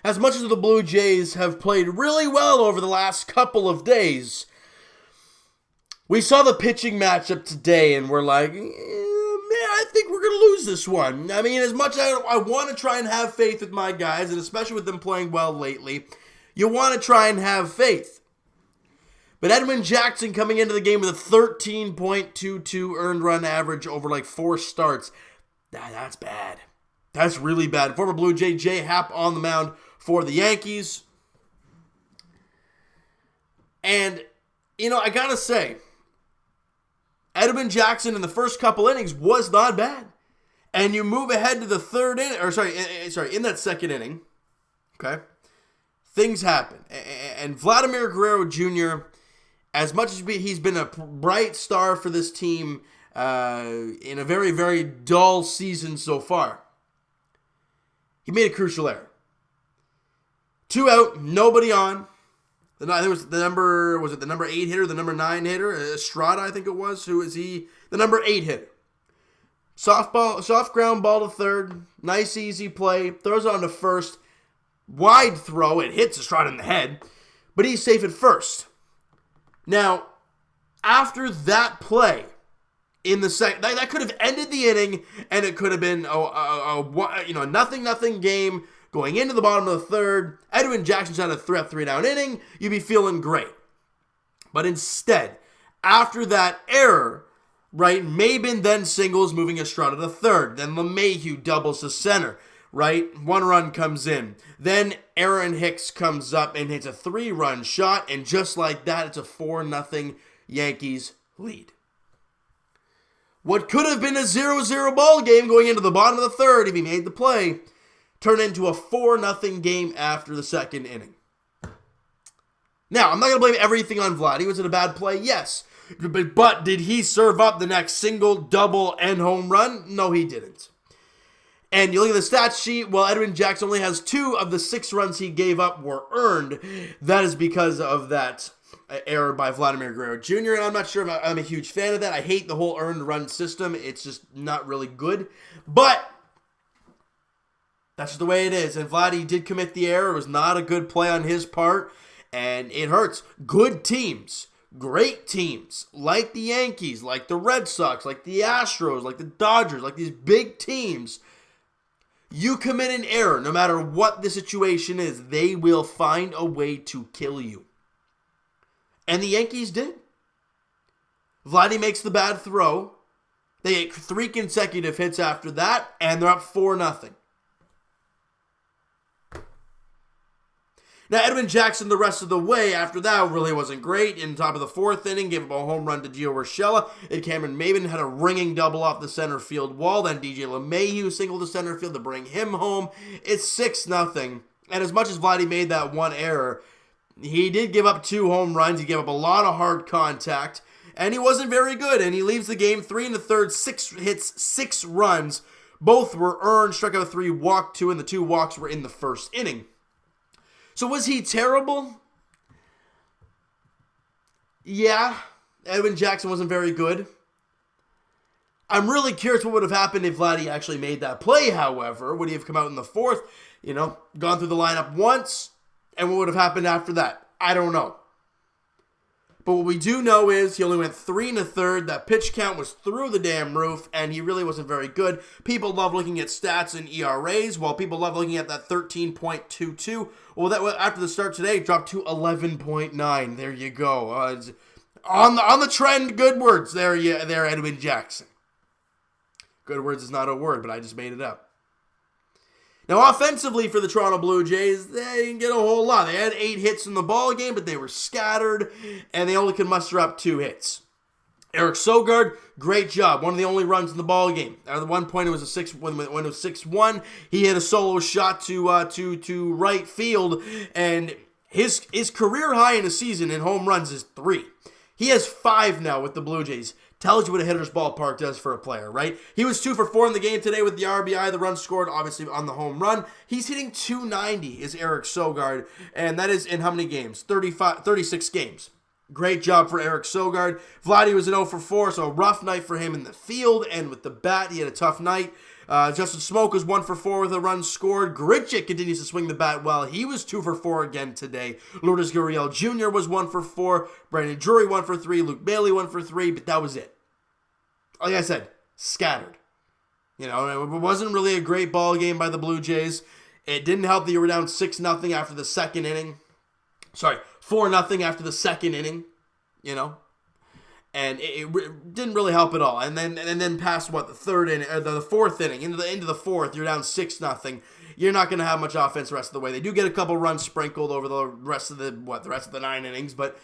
as much as the Blue Jays have played really well over the last couple of days, we saw the pitching matchup today and we're like, man, I think we're going to lose this one. I mean, as much as I want to try and have faith with my guys, and especially with them playing well lately, you want to try and have faith. But Edwin Jackson coming into the game with a 13.22 earned run average over like 4 starts, that's bad. That's really bad. Former Blue Jay Jay Happ on the mound for the Yankees. And, I gotta say, Edwin Jackson in the first couple innings was not bad. And you move ahead to the third inning, in that second inning, okay, things happen. And Vladimir Guerrero Jr., as much as he's been a bright star for this team in a very, very dull season so far, he made a crucial error. 2 out, nobody on. I think it was the number 8 hitter, the number 9 hitter, Estrada, I think it was. Who is he? The number 8 hitter. Soft ground ball to third. Nice, easy play. Throws on to first. Wide throw. It hits Estrada in the head. But he's safe at first. Now, after that play, in the second, that could have ended the inning, and it could have been a nothing game. Going into the bottom of the third, Edwin Jackson's had a 3-down inning, you'd be feeling great. But instead, after that error, right, Maben then singles, moving Estrada to third. Then LeMahieu doubles to center, right? 1 run comes in. Then Aaron Hicks comes up and hits a 3-run shot, and just like that, it's a 4-0 Yankees lead. What could have been a 0-0 ball game going into the bottom of the third if he made the play, turned into a 4-0 game after the second inning. Now, I'm not going to blame everything on Vlad. Was it a bad play? Yes. But did he serve up the next single, double, and home run? No, he didn't. And you look at the stat sheet, well, Edwin Jackson only has 2 of the 6 runs he gave up were earned. That is because of that error by Vladimir Guerrero Jr., and I'm not sure if I'm a huge fan of that. I hate the whole earned run system. It's just not really good. But that's just the way it is. And Vladdy did commit the error. It was not a good play on his part, and it hurts. Good teams, great teams, like the Yankees, like the Red Sox, like the Astros, like the Dodgers, like these big teams, you commit an error, no matter what the situation is, they will find a way to kill you. And the Yankees did. Vladdy makes the bad throw. They get 3 consecutive hits after that, and they're up 4-0. Now, Edwin Jackson, the rest of the way after that, really wasn't great. In the top of the 4th inning, gave up a home run to Gio Urshela. And Cameron Maben had a ringing double off the center field wall. Then DJ LeMahieu singled to center field to bring him home. It's 6-0. And as much as Vladdy made that one error, he did give up 2 home runs. He gave up a lot of hard contact. And he wasn't very good. And he leaves the game 3 1/3, 6 hits, 6 runs. Both were earned. Struck out 3, walked 2, and the 2 walks were in the first inning. So was he terrible? Yeah. Edwin Jackson wasn't very good. I'm really curious what would have happened if Vladdy actually made that play, however. Would he have come out in the 4th, gone through the lineup once? And what would have happened after that? I don't know. But what we do know is he only went 3 1/3. That pitch count was through the damn roof, and he really wasn't very good. People love looking at stats and ERAs, while people love looking at that 13.22. Well, that after the start today, it dropped to 11.9. There you go. On the trend, good words. There, Edwin Jackson. Good words is not a word, but I just made it up. Now, offensively for the Toronto Blue Jays, they didn't get a whole lot. They had 8 hits in the ball game, but they were scattered, and they only could muster up 2 hits. Eric Sogard, great job. One of the only runs in the ball game. At one point, it was when it was 6-1. He hit a solo shot to right field, and his career high in a season in home runs is 3. He has 5 now with the Blue Jays. Tells you what a hitter's ballpark does for a player, right? He was 2 for 4 in the game today with the RBI. The run scored, obviously, on the home run. He's hitting .290 is Eric Sogard, and that is in how many games? 36 games. Great job for Eric Sogard. Vladdy was an 0 for 4, so a rough night for him in the field, and with the bat, he had a tough night. Justin Smoke was 1 for 4 with a run scored. Grichuk continues to swing the bat well. He was 2 for 4 again today. Lourdes Gurriel Jr. was 1 for 4. Brandon Drury 1 for 3. Luke Bailey 1 for 3. But that was it. Like I said, scattered. It wasn't really a great ball game by the Blue Jays. It didn't help that you were down 6-0 after the second inning. Sorry, 4-0 after the second inning. And it didn't really help at all. And then past the third inning, or the fourth inning, into the fourth, you're down 6-0. You're not going to have much offense the rest of the way. They do get a couple runs sprinkled over the rest of the 9 innings, but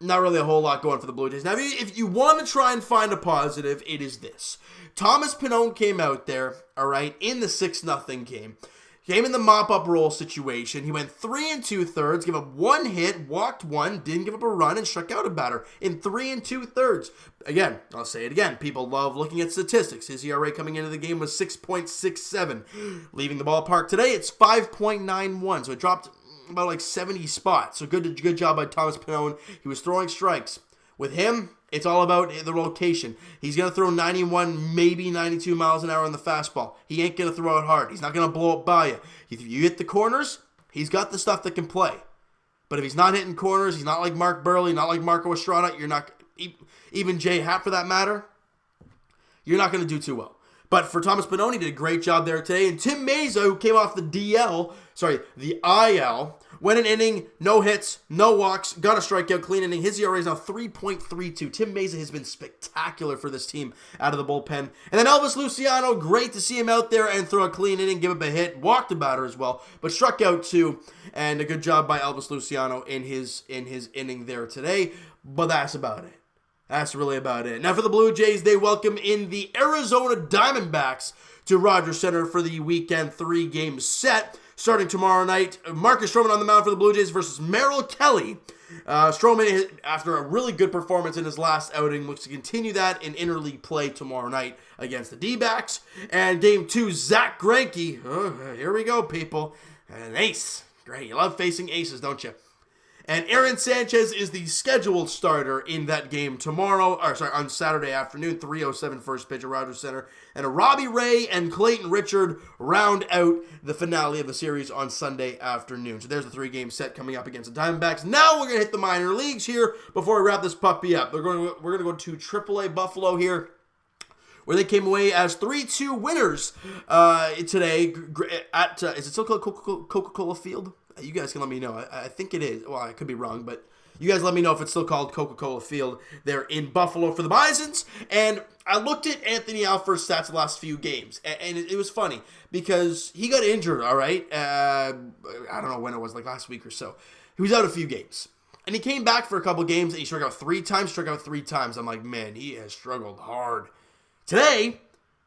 not really a whole lot going for the Blue Jays. Now, if you want to try and find a positive, it is this. Thomas Pannone came out there, all right, in the 6-0 game. Came in the mop-up role situation. He went 3 2/3, gave up 1 hit, walked 1, didn't give up a run, and struck out a batter in 3 2/3. Again, I'll say it again. People love looking at statistics. His ERA coming into the game was 6.67. Leaving the ballpark today, it's 5.91. So it dropped about 70 spots. So good job by Thomas Pannone. He was throwing strikes. With him, it's all about the location. He's going to throw 91, maybe 92 miles an hour on the fastball. He ain't going to throw it hard. He's not going to blow it by you. If you hit the corners, he's got the stuff that can play. But if he's not hitting corners, he's not like Mark Burley, not like Marco Estrada, you're not, even Jay Happ for that matter, you're not going to do too well. But for Thomas Pannone, he did a great job there today. And Tim Meza, who came off the IL, went an inning, no hits, no walks, got a strikeout, clean inning. His ERA is now 3.32. Tim Meza has been spectacular for this team out of the bullpen. And then Elvis Luciano, great to see him out there and throw a clean inning, give up a hit, walked a batter as well, but struck out 2. And a good job by Elvis Luciano in his inning there today. But that's about it. That's really about it. Now for the Blue Jays, they welcome in the Arizona Diamondbacks to Rogers Center for the weekend 3-game set. Starting tomorrow night, Marcus Stroman on the mound for the Blue Jays versus Merrill Kelly. Stroman, after a really good performance in his last outing, looks to continue that in interleague play tomorrow night against the D-backs. And Game 2, Zach Greinke. Here we go, people. An ace. Great. You love facing aces, don't you? And Aaron Sanchez is the scheduled starter in that game on Saturday afternoon, 3:07 first pitch at Rogers Center. And Robbie Ray and Clayton Richard round out the finale of the series on Sunday afternoon. So there's the 3-game set coming up against the Diamondbacks. Now we're going to hit the minor leagues here before we wrap this puppy up. We're going to go to AAA Buffalo here, where they came away as 3-2 winners today at, is it still called Coca-Cola Field? You guys can let me know. I think it is. Well, I could be wrong, but you guys let me know if it's still called Coca-Cola Field there in Buffalo for the Bisons. And I looked at Anthony Alford's stats the last few games, and it was funny because he got injured, all right? I don't know when it was, like last week or so. He was out a few games. And he came back for a couple games, and he struck out 3 times. I'm like, man, he has struggled hard. Today,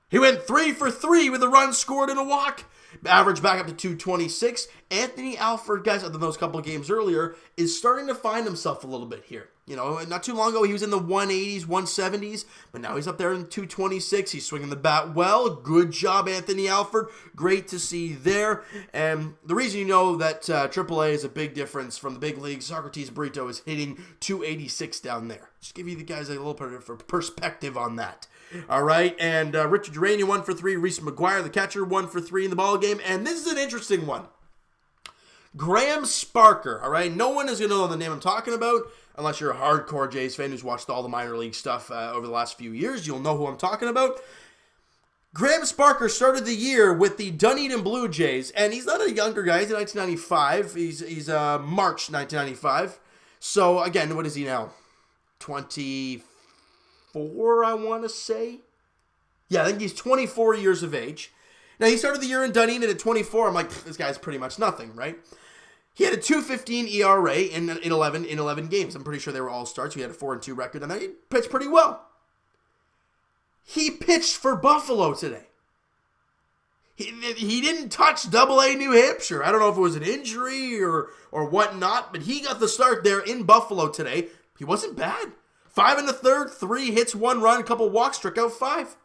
he went 3 for 3 with a run scored and a walk. Average back up to 226. Anthony Alford, guys, other than those couple of games earlier, is starting to find himself a little bit here. Not too long ago, he was in the 180s, 170s, but now he's up there in 226. He's swinging the bat well. Good job, Anthony Alford. Great to see there. And the reason you know that AAA is a big difference from the big leagues, Socrates Brito is hitting 286 down there. Just give you the guys a little bit of perspective on that. All right, and Richard Urania 1 for 3. Reese McGuire, the catcher, 1 for 3 in the ball game. And this is an interesting one. Graham Sparker, all right? No one is going to know the name I'm talking about unless you're a hardcore Jays fan who's watched all the minor league stuff over the last few years. You'll know who I'm talking about. Graham Sparker started the year with the Dunedin Blue Jays, and he's not a younger guy. He's in 1995. He's March 1995. So, again, what is he now? 24, I want to say. Yeah, I think he's 24 years of age. Now, he started the year in Dunedin at 24. I'm like, this guy's pretty much nothing, right? He had a 2.15 ERA in 11 games. I'm pretty sure they were all starts. He had a 4-2 record, and he pitched pretty well. He pitched for Buffalo today. He didn't touch Double-A New Hampshire. I don't know if it was an injury or whatnot, but he got the start there in Buffalo today. He wasn't bad. 5 1/3, 3 hits, 1 run, a couple walks, struck out 5.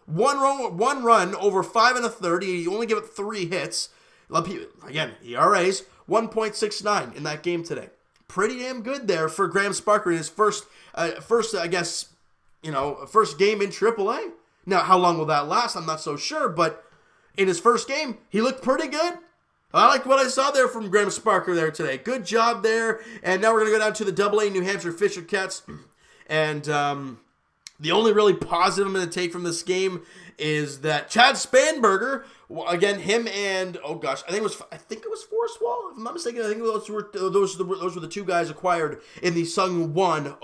One run over 5 1/3. He only gave it 3 hits. Again, ERAs 1.69 in that game today. Pretty damn good there for Graham Sparker in his first game in AAA. Now, how long will that last? I'm not so sure, but in his first game, he looked pretty good. I liked what I saw there from Graham Sparker there today. Good job there. And now we're going to go down to the AA New Hampshire Fisher Cats. And the only really positive I'm going to take from this game is that Chad Spanberger, again, him and, I think it was Forrest Wall. If I'm not mistaken, I think those were the two guys acquired in the Sung Won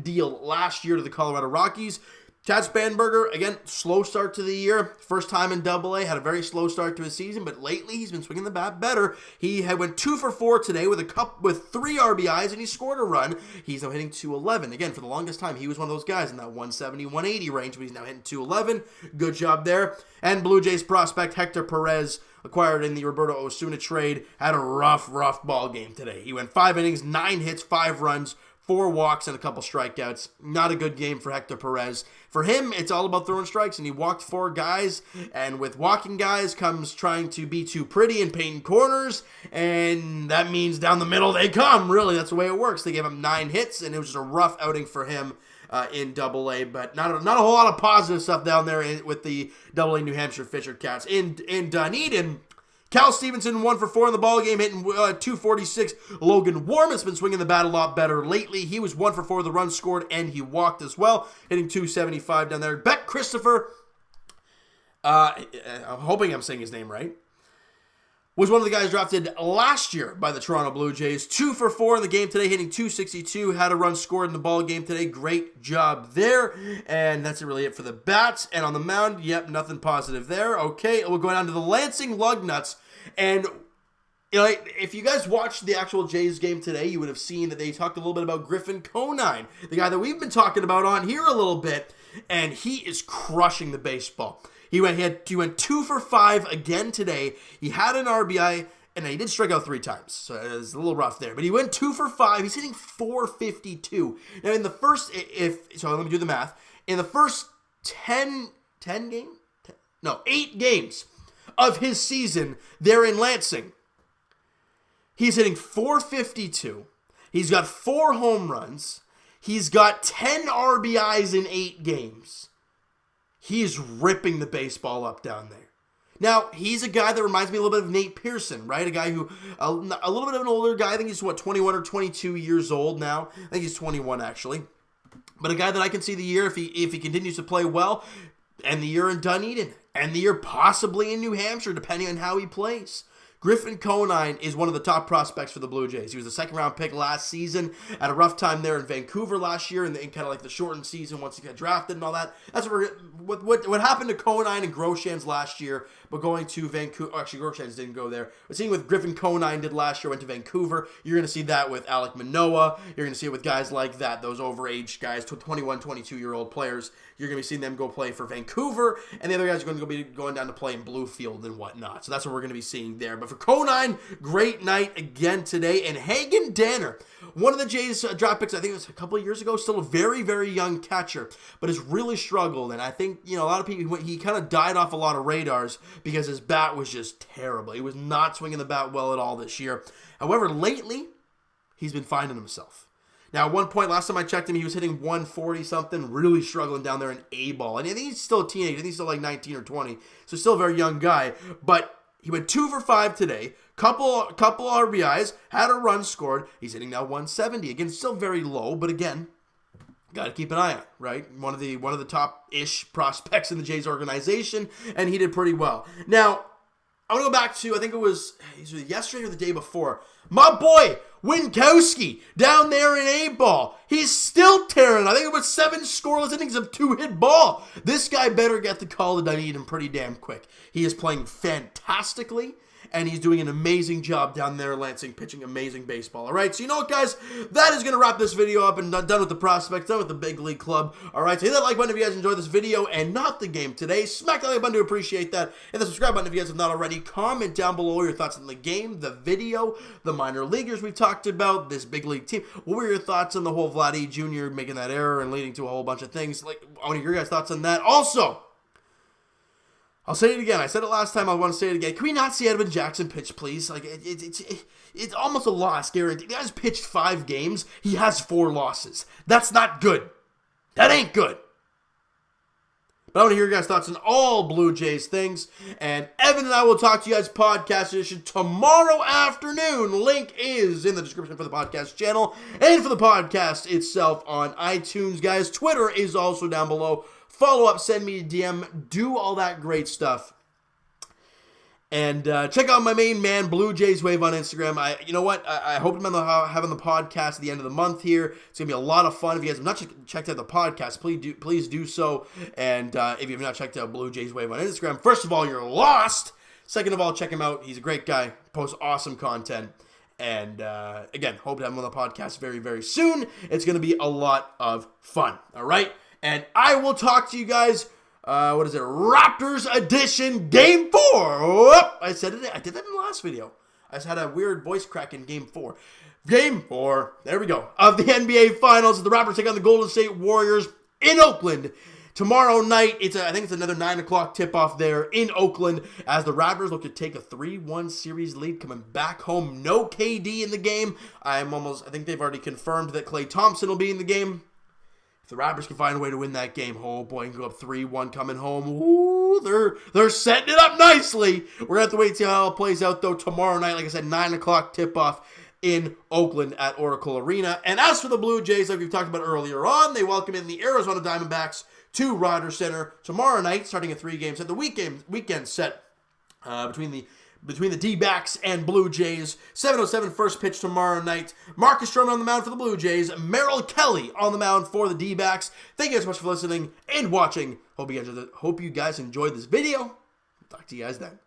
deal last year to the Colorado Rockies. Chad Spanberger, again, slow start to the year. First time in AA, had a very slow start to his season, but lately he's been swinging the bat better. He went 2 for 4 today with 3 RBIs, and he scored a run. He's now hitting 211. Again, for the longest time, he was one of those guys in that 170, 180 range, but he's now hitting 211. Good job there. And Blue Jays prospect Hector Perez, acquired in the Roberto Osuna trade, had a rough ball game today. He went 5 innings, 9 hits, 5 runs, 4 walks, and a couple strikeouts. Not a good game for Hector Perez. For him, it's all about throwing strikes, and he walked 4 guys, and with walking guys comes trying to be too pretty and painting corners, and that means down the middle they come. Really, that's the way it works. They gave him 9 hits, and it was just a rough outing for him in AA, but not a whole lot of positive stuff down there with the AA New Hampshire Fisher Cats. In Dunedin, Cal Stevenson 1 for 4 in the ballgame, hitting 246. Logan Warman's been swinging the bat a lot better lately. He was 1 for 4, the run scored, and he walked as well, hitting 275 down there. Beck Christopher, I'm hoping I'm saying his name right, was one of the guys drafted last year by the Toronto Blue Jays. 2 for 4 in the game today, hitting 262. Had a run scored in the ball game today. Great job there. And that's really it for the bats. And on the mound, yep, nothing positive there. Okay, we'll go down to the Lansing Lugnuts. And if you guys watched the actual Jays game today, you would have seen that they talked a little bit about Griffin Conine, the guy that we've been talking about on here a little bit. And he is crushing the baseball. He went 2 for 5 again today. He had an RBI, and he did strike out 3 times, so it was a little rough there. But he went 2 for 5. He's hitting 452. Now, in the first, let me do the math. In the first 8 games of his season there in Lansing, he's hitting 452. He's got 4 home runs. He's got 10 RBIs in 8 games. He's ripping the baseball up down there. Now, he's a guy that reminds me a little bit of Nate Pearson, right? A guy who, a little bit of an older guy. I think he's, 21 or 22 years old now. I think he's 21, actually. But a guy that I can see the year, if he continues to play well, and the year in Dunedin, and the year possibly in New Hampshire, depending on how he plays. Griffin Conine is one of the top prospects for the Blue Jays. He was a second-round pick last season. Had a rough time there in Vancouver last year, and kind of like the shortened season once he got drafted and all that. That's what happened to Conine and Groshans last year, but going to Vancouver. Actually, Groshans didn't go there. But seeing what Griffin Conine did last year, went to Vancouver. You're going to see that with Alek Manoah. You're going to see it with guys like that, those overage guys, 21, 22-year-old players. You're going to be seeing them go play for Vancouver, and the other guys are going to be going down to play in Bluefield and whatnot. So that's what we're going to be seeing there. But for Conine, great night again today. And Hagen Danner, one of the Jays draft picks, I think it was a couple of years ago, still a very, very young catcher, but has really struggled. And I think, a lot of people, he kind of died off a lot of radars because his bat was just terrible. He was not swinging the bat well at all this year. However, lately, he's been finding himself. Now, at one point, last time I checked him, he was hitting 140-something, really struggling down there in A-ball. And I think he's still a teenager. I think he's still like 19 or 20, so still a very young guy. But he went 2 for 5 today, couple RBIs, had a run scored. He's hitting now 170. Again, still very low, but again, got to keep an eye on, right? One of the top-ish prospects in the Jays organization, and he did pretty well. Now, I want to go back to, I think it was either yesterday or the day before. My boy, Winkowski, down there in A-ball. He's still tearing. I think it was 7 scoreless innings of 2-hit ball. This guy better get the call to Dunedin pretty damn quick. He is playing fantastically, and he's doing an amazing job down there in Lansing, pitching amazing baseball. All right, so you know what, guys? That is going to wrap this video up, and done with the prospects, done with the big league club. All right, so hit that like button if you guys enjoyed this video and not the game today. Smack that like button to appreciate that. Hit the subscribe button if you guys have not already. Comment down below your thoughts on the game, the video, the minor leaguers we talked about, this big league team. What were your thoughts on the whole Vladdy Jr. making that error and leading to a whole bunch of things? I want to hear your guys' thoughts on that. Also, I'll say it again. I said it last time. I want to say it again. Can we not see Edwin Jackson pitch, please? It's almost a loss, guaranteed. The guy's pitched 5 games. He has 4 losses. That's not good. That ain't good. But I want to hear your guys' thoughts on all Blue Jays things. And Evan and I will talk to you guys podcast edition tomorrow afternoon. Link is in the description for the podcast channel and for the podcast itself on iTunes, guys. Twitter is also down below. Follow up, send me a DM, do all that great stuff. And check out my main man, Blue Jays Wave on Instagram. You know what? I hope I'm having the podcast at the end of the month here. It's going to be a lot of fun. If you guys have not checked out the podcast, please do so. And if you have not checked out Blue Jays Wave on Instagram, first of all, you're lost. Second of all, check him out. He's a great guy. Posts awesome content. And again, hope to have him on the podcast very, very soon. It's going to be a lot of fun. All right? And I will talk to you guys. Raptors edition, Game 4. Oh, I said it. I did that in the last video. I just had a weird voice crack in Game 4. Game 4. There we go. Of the NBA Finals, the Raptors take on the Golden State Warriors in Oakland tomorrow night. I think it's another 9 o'clock tip-off there in Oakland as the Raptors look to take a 3-1 series lead coming back home. No KD in the game. I think they've already confirmed that Klay Thompson will be in the game. If the Raptors can find a way to win that game, oh boy, can go up 3-1 coming home. Ooh, they're setting it up nicely. We're going to have to wait and see how it plays out, though, tomorrow night. Like I said, 9 o'clock tip-off in Oakland at Oracle Arena. And as for the Blue Jays, like we've talked about earlier on, they welcome in the Arizona Diamondbacks to Rogers Center tomorrow night, starting a 3-game set. The weekend set between the D-backs and Blue Jays. 7:07 first pitch tomorrow night. Marcus Stroman on the mound for the Blue Jays. Merrill Kelly on the mound for the D-backs. Thank you guys so much for listening and watching. Hope you guys enjoyed this video. Talk to you guys then.